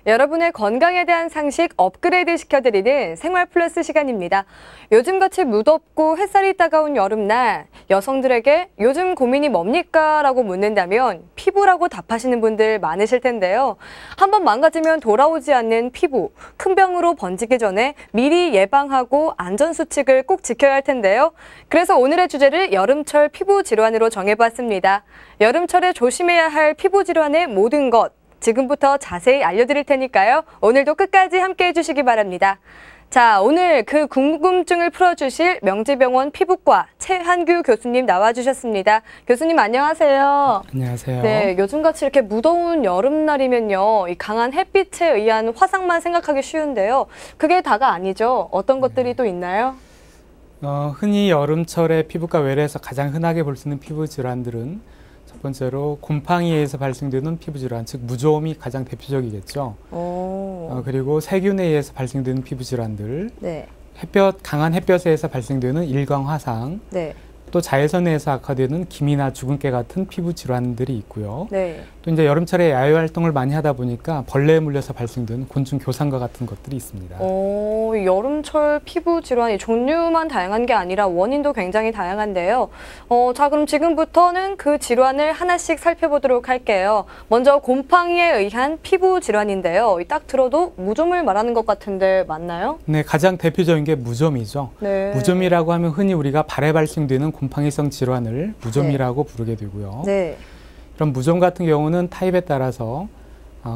여러분의 건강에 대한 상식 업그레이드 시켜드리는 생활 플러스 시간입니다. 요즘같이 무덥고 햇살이 따가운 여름날 여성들에게 요즘 고민이 뭡니까? 라고 묻는다면 피부라고 답하시는 분들 많으실 텐데요. 한번 망가지면 돌아오지 않는 피부, 큰 병으로 번지기 전에 미리 예방하고 안전수칙을 꼭 지켜야 할 텐데요. 그래서 오늘의 주제를 여름철 피부 질환으로 정해봤습니다. 여름철에 조심해야 할 피부 질환의 모든 것. 지금부터 자세히 알려드릴 테니까요. 오늘도 끝까지 함께 해주시기 바랍니다. 자, 오늘 그 궁금증을 풀어주실 명지병원 피부과 최한규 교수님 나와주셨습니다. 교수님 안녕하세요. 안녕하세요. 네, 요즘같이 이렇게 무더운 여름날이면요, 이 강한 햇빛에 의한 화상만 생각하기 쉬운데요. 그게 다가 아니죠. 어떤 것들이 또 있나요? 흔히 여름철에 피부과 외래에서 가장 흔하게 볼 수 있는 피부 질환들은 첫 번째로 곰팡이에 의해서 발생되는 피부 질환, 즉 무좀이 가장 대표적이겠죠. 그리고 세균에 의해서 발생되는 피부 질환들, 네. 강한 햇볕에 의해서 발생되는 일광 화상, 네. 또 자외선에 의해서 악화되는 기미나 주근깨 같은 피부 질환들이 있고요. 네. 또 이제 여름철에 야외 활동을 많이 하다 보니까 벌레에 물려서 발생되는 곤충 교상과 같은 것들이 있습니다. 여름철 피부 질환이 종류만 다양한 게 아니라 원인도 굉장히 다양한데요. 자, 그럼 지금부터는 그 질환을 하나씩 살펴보도록 할게요. 먼저 곰팡이에 의한 피부 질환인데요. 딱 들어도 무좀을 말하는 것 같은데 맞나요? 네, 가장 대표적인 게 무좀이죠. 네. 무좀이라고 하면 흔히 우리가 발에 발생되는 곰팡이성 질환을 무좀이라고 부르게 되고요. 네. 이런 무좀 같은 경우는 타입에 따라서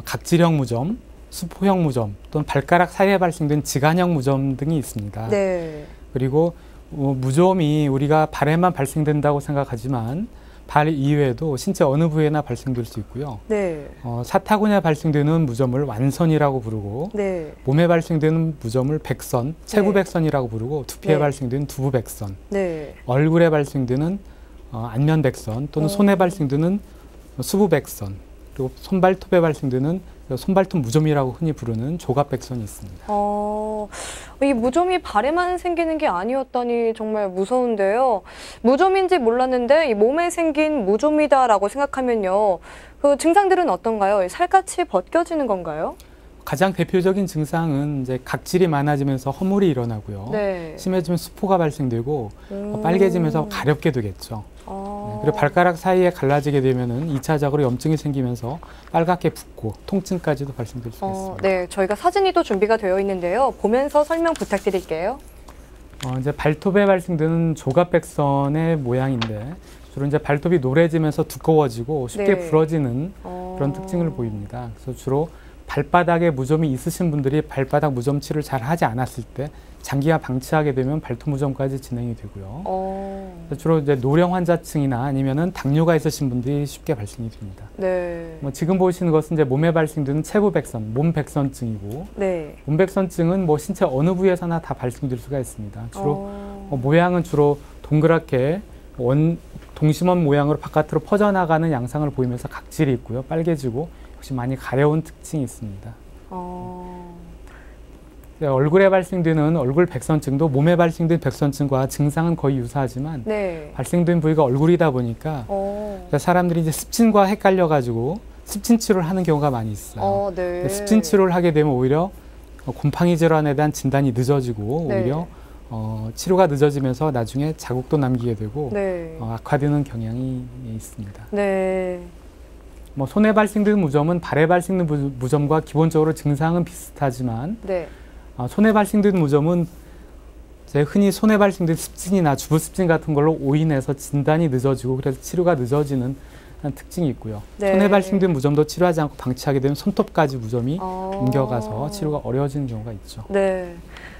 각질형 무좀, 수포형 무좀 또는 발가락 사이에 발생된 지간형 무좀 등이 있습니다. 네. 그리고 무좀이 우리가 발에만 발생된다고 생각하지만 발 이외에도 신체 어느 부위에나 발생될 수 있고요. 네. 사타구니에 발생되는 무좀을 완선이라고 부르고, 네. 몸에 발생되는 무좀을 백선, 체구백선이라고 부르고, 두피에 네. 발생되는 두부백선, 네. 얼굴에 발생되는 안면백선 또는 손에 발생되는 수부백선, 그리고 손발톱에 발생되는 손발톱 무좀이라고 흔히 부르는 조갑백선이 있습니다. 이 무좀이 발에만 생기는 게 아니었다니 정말 무서운데요. 무좀인지 몰랐는데 이 몸에 생긴 무좀이다라고 생각하면요. 그 증상들은 어떤가요? 살갗이 벗겨지는 건가요? 가장 대표적인 증상은 이제 각질이 많아지면서 허물이 일어나고요. 네. 심해지면 수포가 발생되고 빨개지면서 가렵게 되겠죠. 네, 그리고 발가락 사이에 갈라지게 되면은 2차적으로 염증이 생기면서 빨갛게 붓고 통증까지도 발생될 수 있습니다. 네, 저희가 사진이 또 준비가 되어 있는데요. 보면서 설명 부탁드릴게요. 이제 발톱에 발생되는 조갑백선의 모양인데 주로 이제 발톱이 노래지면서 두꺼워지고 쉽게 부러지는 그런 특징을 보입니다. 그래서 주로 발바닥에 무좀이 있으신 분들이 발바닥 무좀 치료를 잘 하지 않았을 때 장기간 방치하게 되면 발톱 무좀까지 진행이 되고요. 주로 이제 노령 환자층이나 아니면은 당뇨가 있으신 분들이 쉽게 발생이 됩니다. 네. 지금 보시는 것은 이제 몸에 발생되는 체부백선, 몸백선증이고, 네. 몸백선증은 신체 어느 부위에서나 다 발생될 수가 있습니다. 주로 모양은 주로 동그랗게 동심원 모양으로 바깥으로 퍼져나가는 양상을 보이면서 각질이 있고요, 빨개지고 역시 많이 가려운 특징이 있습니다. 네, 얼굴에 발생되는 얼굴 백선증도 몸에 발생된 백선증과 증상은 거의 유사하지만 발생된 부위가 얼굴이다 보니까 사람들이 이제 습진과 헷갈려가지고 습진 치료를 하는 경우가 많이 있어요. 네. 습진 치료를 하게 되면 오히려 곰팡이 질환에 대한 진단이 늦어지고 오히려 치료가 늦어지면서 나중에 자국도 남기게 되고 악화되는 경향이 있습니다. 네. 손에 발생되는 무좀은 발에 발생되는 무좀과 기본적으로 증상은 비슷하지만 손에 발생되는 무좀은 흔히 손에 발생된 습진이나 주부습진 같은 걸로 오인해서 진단이 늦어지고 그래서 치료가 늦어지는 특징이 있고요. 손에 발생된 무좀도 치료하지 않고 방치하게 되면 손톱까지 무좀이 옮겨가서 치료가 어려워지는 경우가 있죠. 네.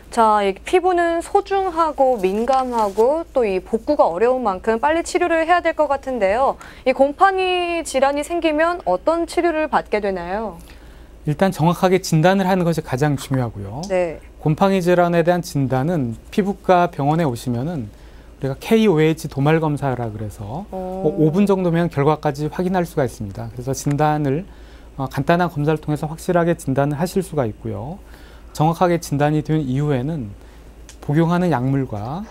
자, 이 피부는 소중하고 민감하고 또 이 복구가 어려운 만큼 빨리 치료를 해야 될 것 같은데요. 이 곰팡이 질환이 생기면 어떤 치료를 받게 되나요? 일단 정확하게 진단을 하는 것이 가장 중요하고요. 네. 곰팡이 질환에 대한 진단은 피부과 병원에 오시면은 우리가 KOH 도말 검사라 그래서 5분 정도면 결과까지 확인할 수가 있습니다. 그래서 진단을 간단한 검사를 통해서 확실하게 진단을 하실 수가 있고요. 정확하게 진단이 된 이후에는 복용하는 약물과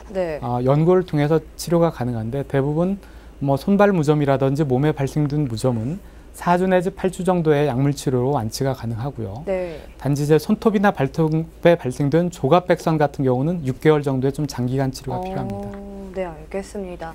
연고를 통해서 치료가 가능한데 대부분 손발 무좀이라든지 몸에 발생된 무좀은 4주 내지 8주 정도의 약물 치료로 완치가 가능하고요. 네. 단지 이제 손톱이나 발톱에 발생된 조갑백선 같은 경우는 6개월 정도의 좀 장기간 치료가 필요합니다. 네, 알겠습니다.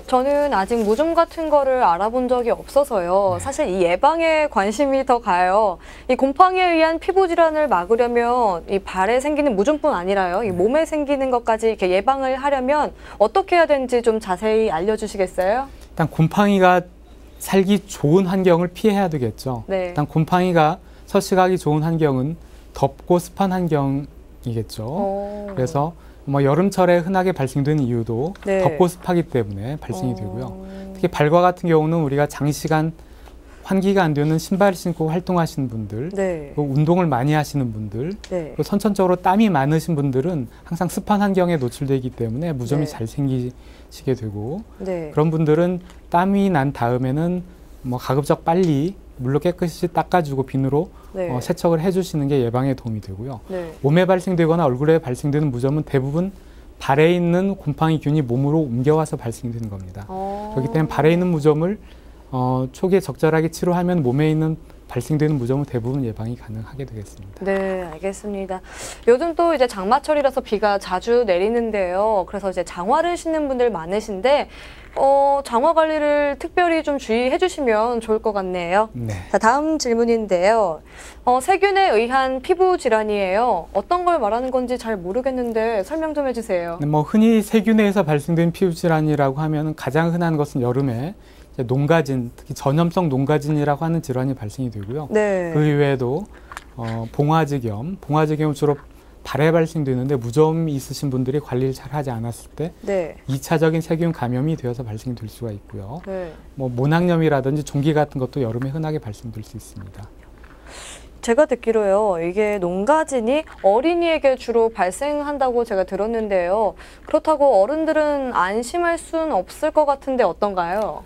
저는 아직 무좀 같은 거를 알아본 적이 없어서요. 네. 사실 이 예방에 관심이 더 가요. 이 곰팡이에 의한 피부 질환을 막으려면 이 발에 생기는 무좀뿐 아니라요. 이 몸에 생기는 것까지 이렇게 예방을 하려면 어떻게 해야 되는지 좀 자세히 알려주시겠어요? 일단 곰팡이가 살기 좋은 환경을 피해야 되겠죠. 네. 일단 곰팡이가 서식하기 좋은 환경은 덥고 습한 환경이겠죠. 그래서 뭐 여름철에 흔하게 발생되는 이유도 네. 덥고 습하기 때문에 발생이 되고요. 특히 발과 같은 경우는 우리가 장시간 환기가 안 되는 신발을 신고 활동하시는 분들, 네. 운동을 많이 하시는 분들, 네. 선천적으로 땀이 많으신 분들은 항상 습한 환경에 노출되기 때문에 무좀이 네. 잘 생기시게 되고 네. 그런 분들은 땀이 난 다음에는 뭐 가급적 빨리 물로 깨끗이 닦아주고 비누로 네. 세척을 해주시는 게 예방에 도움이 되고요. 네. 몸에 발생되거나 얼굴에 발생되는 무좀은 대부분 발에 있는 곰팡이균이 몸으로 옮겨와서 발생되는 겁니다. 그렇기 때문에 발에 있는 무좀을 초기에 적절하게 치료하면 몸에 있는 발생되는 무좀은 대부분 예방이 가능하게 되겠습니다. 네, 알겠습니다. 요즘 또 이제 장마철이라서 비가 자주 내리는데요. 그래서 이제 장화를 신는 분들 많으신데 장화 관리를 특별히 좀 주의해 주시면 좋을 것 같네요. 네. 자, 다음 질문인데요. 세균에 의한 피부 질환이에요. 어떤 걸 말하는 건지 잘 모르겠는데 설명 좀 해주세요. 뭐 흔히 세균에 의해서 발생된 피부 질환이라고 하면 가장 흔한 것은 여름에 농가진, 특히 전염성 농가진이라고 하는 질환이 발생이 되고요. 네. 그 이외에도 봉화지겸은 주로 발에 발생되는데 무좀이 있으신 분들이 관리를 잘 하지 않았을 때 네. 2차적인 세균 감염이 되어서 발생될 수가 있고요. 네. 뭐 모낭염이라든지 종기 같은 것도 여름에 흔하게 발생될 수 있습니다. 제가 듣기로요, 이게 농가진이 어린이에게 주로 발생한다고 제가 들었는데요. 그렇다고 어른들은 안심할 수는 없을 것 같은데 어떤가요?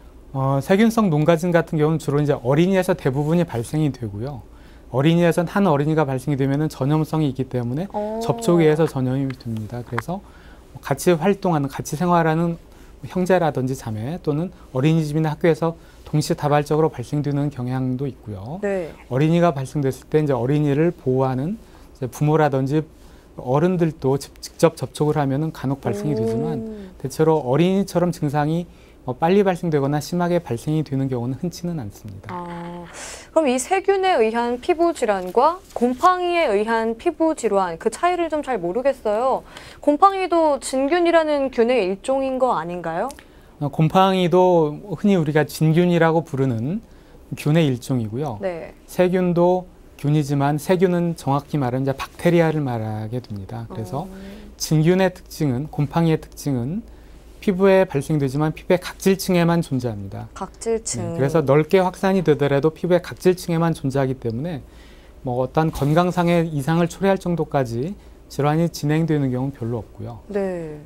세균성 농가진 같은 경우는 주로 이제 어린이에서 대부분이 발생이 되고요. 어린이에선 한 어린이가 발생이 되면은 전염성이 있기 때문에 접촉에 의해서 전염이 됩니다. 그래서 같이 활동하는, 같이 생활하는 형제라든지 자매 또는 어린이집이나 학교에서 동시다발적으로 발생되는 경향도 있고요. 네. 어린이가 발생됐을 때 이제 어린이를 보호하는 이제 부모라든지 어른들도 직접 접촉을 하면은 간혹 발생이 되지만 대체로 어린이처럼 증상이 빨리 발생되거나 심하게 발생이 되는 경우는 흔치는 않습니다. 그럼 이 세균에 의한 피부 질환과 곰팡이에 의한 피부 질환, 그 차이를 좀 잘 모르겠어요. 곰팡이도 진균이라는 균의 일종인 거 아닌가요? 곰팡이도 흔히 우리가 진균이라고 부르는 균의 일종이고요. 네. 세균도 균이지만 세균은 정확히 말하면 이제 박테리아를 말하게 됩니다. 그래서 진균의 특징은, 곰팡이의 특징은 피부에 발생되지만 피부의 각질층에만 존재합니다. 각질층. 네, 그래서 넓게 확산이 되더라도 피부의 각질층에만 존재하기 때문에 뭐 어떤 건강상의 이상을 초래할 정도까지 질환이 진행되는 경우는 별로 없고요. 네.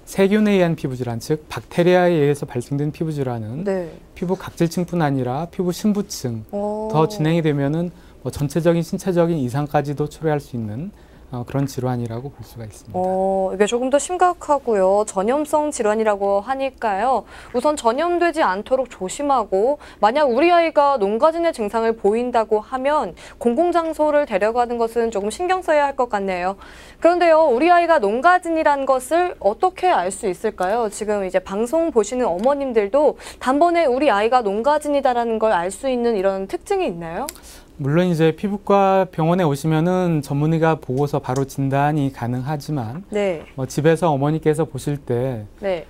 세균에 의한 피부 질환, 즉 박테리아에 의해서 발생된 피부 질환은 네. 피부 각질층뿐 아니라 피부 심부층 더 진행이 되면은 뭐 전체적인 신체적인 이상까지도 초래할 수 있는 그런 질환이라고 볼 수가 있습니다. 이게 조금 더 심각하고요. 전염성 질환이라고 하니까요. 우선 전염되지 않도록 조심하고 만약 우리 아이가 농가진의 증상을 보인다고 하면 공공장소를 데려가는 것은 조금 신경 써야 할 것 같네요. 그런데요, 우리 아이가 농가진이라는 것을 어떻게 알 수 있을까요? 지금 이제 방송 보시는 어머님들도 단번에 우리 아이가 농가진이다라는 걸 알 수 있는 이런 특징이 있나요? 물론 이제 피부과 병원에 오시면은 전문의가 보고서 바로 진단이 가능하지만 네. 집에서 어머니께서 보실 때 네.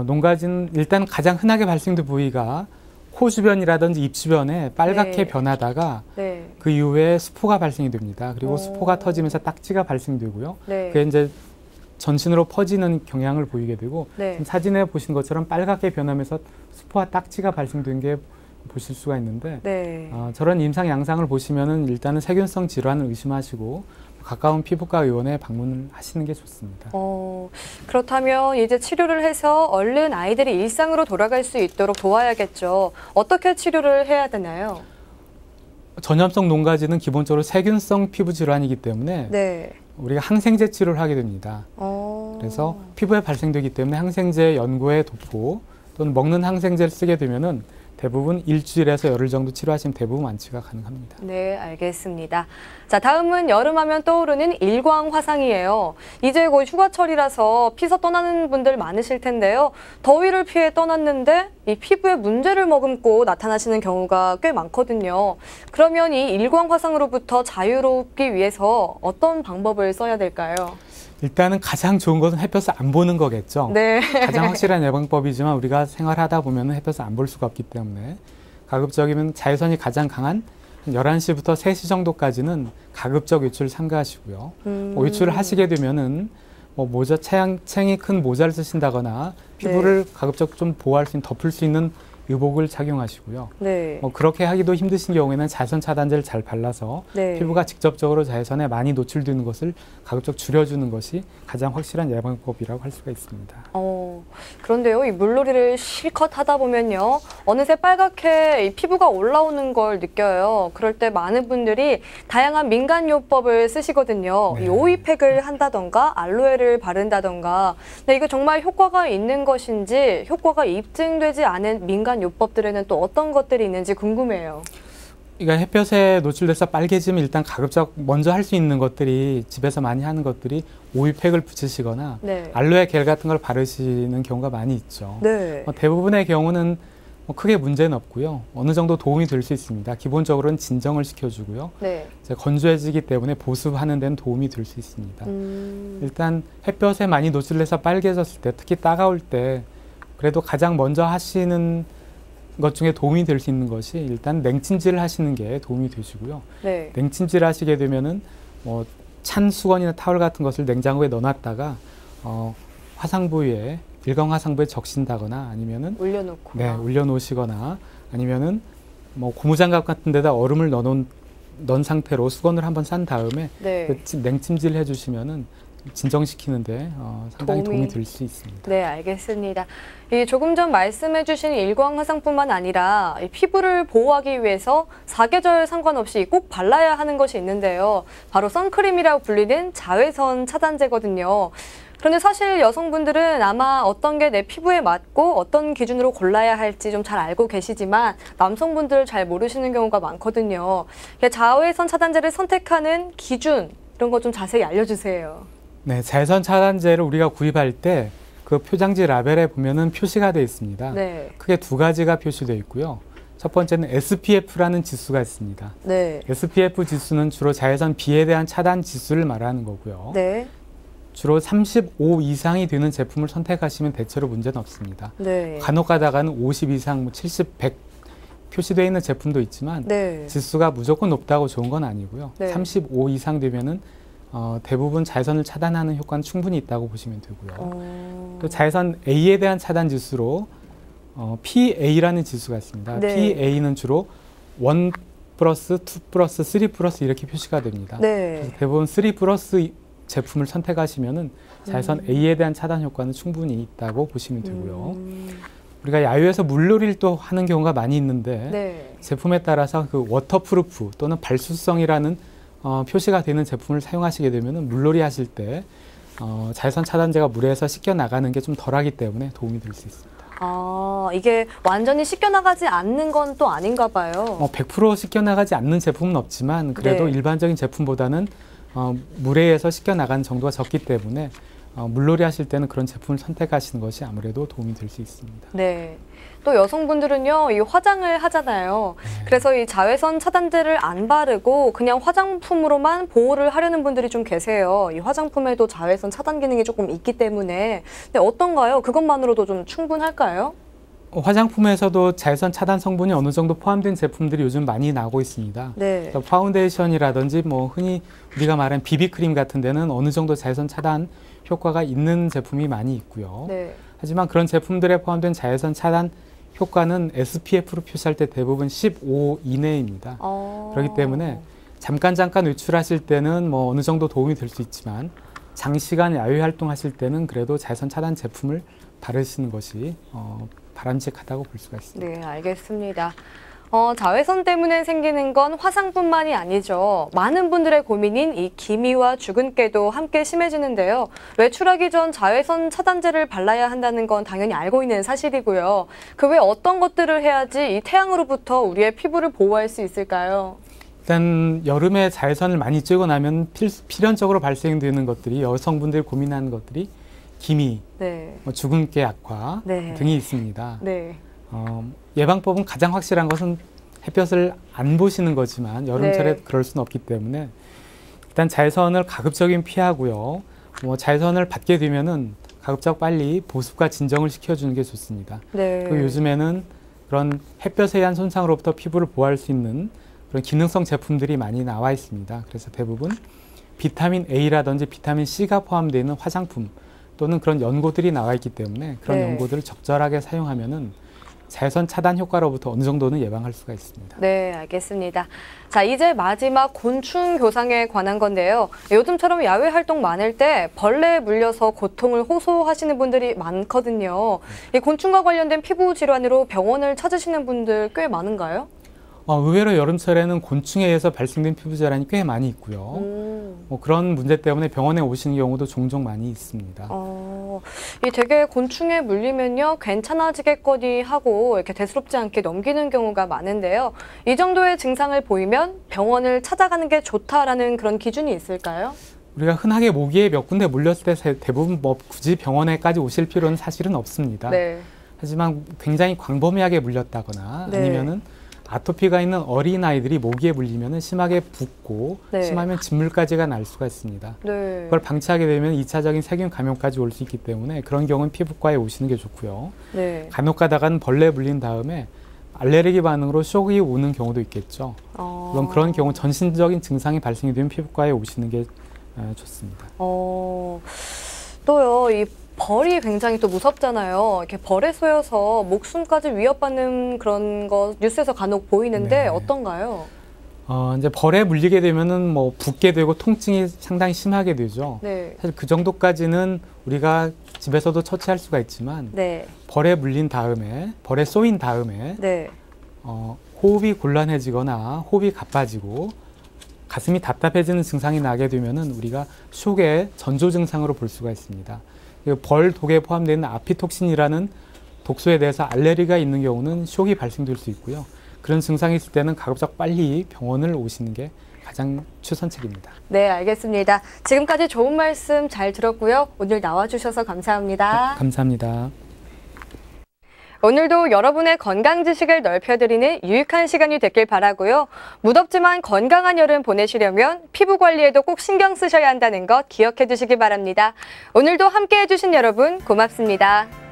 농가진 일단 가장 흔하게 발생된 부위가 코 주변이라든지 입 주변에 빨갛게 네. 변하다가 네. 그 이후에 수포가 발생이 됩니다. 그리고 수포가 터지면서 딱지가 발생되고요. 네. 그게 이제 전신으로 퍼지는 경향을 보이게 되고 네. 지금 사진에 보신 것처럼 빨갛게 변하면서 수포와 딱지가 발생된 게 보실 수가 있는데 네. 저런 임상 양상을 보시면은 일단은 세균성 질환을 의심하시고 가까운 피부과 의원에 방문을 하시는 게 좋습니다. 그렇다면 이제 치료를 해서 얼른 아이들이 일상으로 돌아갈 수 있도록 도와야겠죠. 어떻게 치료를 해야 되나요? 전염성 농가진은 기본적으로 세균성 피부 질환이기 때문에 네. 우리가 항생제 치료를 하게 됩니다. 그래서 피부에 발생되기 때문에 항생제 연고에 돕고 또는 먹는 항생제를 쓰게 되면은 대부분 일주일에서 열흘 정도 치료하시면 대부분 완치가 가능합니다. 네, 알겠습니다. 자, 다음은 여름하면 떠오르는 일광 화상이에요. 이제 곧 휴가철이라서 피서 떠나는 분들 많으실 텐데요. 더위를 피해 떠났는데 이 피부에 문제를 머금고 나타나시는 경우가 꽤 많거든요. 그러면 이 일광 화상으로부터 자유롭기 위해서 어떤 방법을 써야 될까요? 일단은 가장 좋은 것은 햇볕을 안 보는 거겠죠. 네. 가장 확실한 예방법이지만 우리가 생활하다 보면 햇볕을 안 볼 수가 없기 때문에 가급적이면 자외선이 가장 강한 11시부터 3시 정도까지는 가급적 외출을 삼가하시고요. 외출을 하시게 되면은 모자, 챙이 큰 모자를 쓰신다거나 피부를 네. 가급적 좀 보호할 수 있는, 덮을 수 있는 의복을 착용하시고요. 네. 그렇게 하기도 힘드신 경우에는 자외선 차단제를 잘 발라서 네. 피부가 직접적으로 자외선에 많이 노출되는 것을 가급적 줄여주는 것이 가장 확실한 예방법이라고 할 수가 있습니다. 그런데요, 이 물놀이를 실컷 하다 보면요, 어느새 빨갛게 이 피부가 올라오는 걸 느껴요. 그럴 때 많은 분들이 다양한 민간요법을 쓰시거든요. 네. 이 오이팩을 한다던가 알로에를 바른다던가. 근데 이거 정말 효과가 있는 것인지 효과가 입증되지 않은 민간 요법들에는 또 어떤 것들이 있는지 궁금해요. 그러니까 햇볕에 노출돼서 빨개지면 일단 가급적 먼저 할 수 있는 것들이 집에서 많이 하는 것들이 오일팩을 붙이시거나 네. 알로에 겔 같은 걸 바르시는 경우가 많이 있죠. 네. 대부분의 경우는 크게 문제는 없고요. 어느 정도 도움이 될 수 있습니다. 기본적으로는 진정을 시켜주고요. 네. 이제 건조해지기 때문에 보습하는 데는 도움이 될 수 있습니다. 일단 햇볕에 많이 노출돼서 빨개졌을 때, 특히 따가울 때 그래도 가장 먼저 하시는 것 중에 도움이 될 수 있는 것이 일단 냉찜질을 하시는 게 도움이 되시고요. 네. 냉찜질 하시게 되면은 찬 수건이나 타월 같은 것을 냉장고에 넣어놨다가 화상 부위에 일광 화상 부위에 적신다거나 아니면은 올려놓고 네, 올려놓으시거나 아니면은 고무장갑 같은 데다 얼음을 넣은 상태로 수건을 한번 싼 다음에 네. 냉찜질 해주시면은 진정시키는데 상당히 도움이 될 수 있습니다. 네, 알겠습니다. 조금 전 말씀해 주신 일광 화상뿐만 아니라 피부를 보호하기 위해서 사계절 상관없이 꼭 발라야 하는 것이 있는데요. 바로 선크림이라고 불리는 자외선 차단제거든요. 그런데 사실 여성분들은 아마 어떤 게 내 피부에 맞고 어떤 기준으로 골라야 할지 좀 잘 알고 계시지만 남성분들 잘 모르시는 경우가 많거든요. 자외선 차단제를 선택하는 기준, 이런 거 좀 자세히 알려주세요. 네, 자외선 차단제를 우리가 구입할 때 그 표장지 라벨에 보면은 표시가 되어 있습니다. 네. 크게 두 가지가 표시되어 있고요. 첫 번째는 SPF라는 지수가 있습니다. 네. SPF 지수는 주로 자외선 B에 대한 차단 지수를 말하는 거고요. 네. 주로 35 이상이 되는 제품을 선택하시면 대체로 문제는 없습니다. 네. 간혹 가다가는 50 이상, 70, 100 표시되어 있는 제품도 있지만 네. 지수가 무조건 높다고 좋은 건 아니고요. 네. 35 이상 되면은 대부분 자외선을 차단하는 효과는 충분히 있다고 보시면 되고요. 또 자외선 A에 대한 차단 지수로 PA라는 지수가 있습니다. 네. PA는 주로 1+, 2+, 3+ 이렇게 표시가 됩니다. 네. 대부분 3+ 제품을 선택하시면은 자외선 A에 대한 차단 효과는 충분히 있다고 보시면 되고요. 우리가 야외에서 물놀이를 또 하는 경우가 많이 있는데 네. 제품에 따라서 그 워터프루프 또는 발수성이라는 표시가 되는 제품을 사용하시게 되면 물놀이 하실 때 자외선 차단제가 물에서 씻겨 나가는 게 좀 덜하기 때문에 도움이 될 수 있습니다. 이게 완전히 씻겨 나가지 않는 건 또 아닌가 봐요. 100% 씻겨 나가지 않는 제품은 없지만 그래도 네. 일반적인 제품보다는 물에 의해서 씻겨 나가는 정도가 적기 때문에 물놀이 하실 때는 그런 제품을 선택하시는 것이 아무래도 도움이 될 수 있습니다. 네. 또 여성분들은요, 이 화장을 하잖아요. 네. 그래서 이 자외선 차단제를 안 바르고 그냥 화장품으로만 보호를 하려는 분들이 좀 계세요. 이 화장품에도 자외선 차단 기능이 조금 있기 때문에. 근데 어떤가요? 그것만으로도 좀 충분할까요? 화장품에서도 자외선 차단 성분이 어느 정도 포함된 제품들이 요즘 많이 나오고 있습니다. 네. 파운데이션이라든지 흔히 우리가 말하는 비비크림 같은 데는 어느 정도 자외선 차단 효과가 있는 제품이 많이 있고요. 네. 하지만 그런 제품들에 포함된 자외선 차단 효과는 SPF로 표시할 때 대부분 15 이내입니다. 그렇기 때문에 잠깐 외출하실 때는 어느 정도 도움이 될 수 있지만 장시간 야외 활동하실 때는 그래도 자외선 차단 제품을 바르시는 것이 바람직하다고 볼 수가 있습니다. 네, 알겠습니다. 자외선 때문에 생기는 건 화상뿐만이 아니죠. 많은 분들의 고민인 이 기미와 주근깨도 함께 심해지는데요. 외출하기 전 자외선 차단제를 발라야 한다는 건 당연히 알고 있는 사실이고요. 그 외 어떤 것들을 해야지 이 태양으로부터 우리의 피부를 보호할 수 있을까요? 일단 여름에 자외선을 많이 쬐고 나면 필연적으로 발생되는 것들이 여성분들이 고민하는 것들이 기미, 네. 주근깨 악화 네. 등이 있습니다. 네. 예방법은 가장 확실한 것은 햇볕을 안 보시는 거지만 여름철에 네. 그럴 수는 없기 때문에 일단 자외선을 가급적이면 피하고요. 자외선을 받게 되면은 가급적 빨리 보습과 진정을 시켜주는 게 좋습니다. 네. 그리고 요즘에는 그런 햇볕에 의한 손상으로부터 피부를 보호할 수 있는 그런 기능성 제품들이 많이 나와 있습니다. 그래서 대부분 비타민 A라든지 비타민 C가 포함되어 있는 화장품 또는 그런 연고들이 나와 있기 때문에 그런 네. 연고들을 적절하게 사용하면은 자외선 차단 효과로부터 어느 정도는 예방할 수가 있습니다. 네, 알겠습니다. 자, 이제 마지막 곤충 교상에 관한 건데요. 요즘처럼 야외 활동 많을 때 벌레에 물려서 고통을 호소하시는 분들이 많거든요. 이 곤충과 관련된 피부 질환으로 병원을 찾으시는 분들 꽤 많은가요? 의외로 여름철에는 곤충에 의해서 발생된 피부 질환이 꽤 많이 있고요. 그런 문제 때문에 병원에 오시는 경우도 종종 많이 있습니다. 이 되게 곤충에 물리면요 괜찮아지겠거니 하고 이렇게 대수롭지 않게 넘기는 경우가 많은데요. 이 정도의 증상을 보이면 병원을 찾아가는 게 좋다라는 그런 기준이 있을까요? 우리가 흔하게 모기에 몇 군데 물렸을 때 대부분 굳이 병원에까지 오실 필요는 사실은 없습니다. 네. 하지만 굉장히 광범위하게 물렸다거나 네. 아니면은 아토피가 있는 어린아이들이 모기에 물리면 심하게 붓고 네. 심하면 진물까지가 날 수가 있습니다. 네. 그걸 방치하게 되면 2차적인 세균 감염까지 올 수 있기 때문에 그런 경우는 피부과에 오시는 게 좋고요. 네. 간혹 가다가는 벌레 물린 다음에 알레르기 반응으로 쇼크가 오는 경우도 있겠죠. 물론 그런 경우 전신적인 증상이 발생이 되면 피부과에 오시는 게 좋습니다. 또요, 이 벌이 굉장히 또 무섭잖아요. 이렇게 벌에 쏘여서 목숨까지 위협받는 그런 거 뉴스에서 간혹 보이는데 네. 어떤가요? 이제 벌에 물리게 되면은 붓게 되고 통증이 상당히 심하게 되죠. 네. 사실 그 정도까지는 우리가 집에서도 처치할 수가 있지만 네. 벌에 물린 다음에, 벌에 쏘인 다음에 네. 호흡이 곤란해지거나 호흡이 가빠지고 가슴이 답답해지는 증상이 나게 되면은 우리가 쇼크의 전조 증상으로 볼 수가 있습니다. 벌 독에 포함되어 있는 아피톡신이라는 독소에 대해서 알레르기가 있는 경우는 쇼크가 발생될 수 있고요. 그런 증상이 있을 때는 가급적 빨리 병원을 오시는 게 가장 최선책입니다. 네, 알겠습니다. 지금까지 좋은 말씀 잘 들었고요. 오늘 나와주셔서 감사합니다. 네, 감사합니다. 오늘도 여러분의 건강 지식을 넓혀드리는 유익한 시간이 됐길 바라고요. 무덥지만 건강한 여름 보내시려면 피부 관리에도 꼭 신경 쓰셔야 한다는 것 기억해 두시기 바랍니다. 오늘도 함께해 주신 여러분 고맙습니다.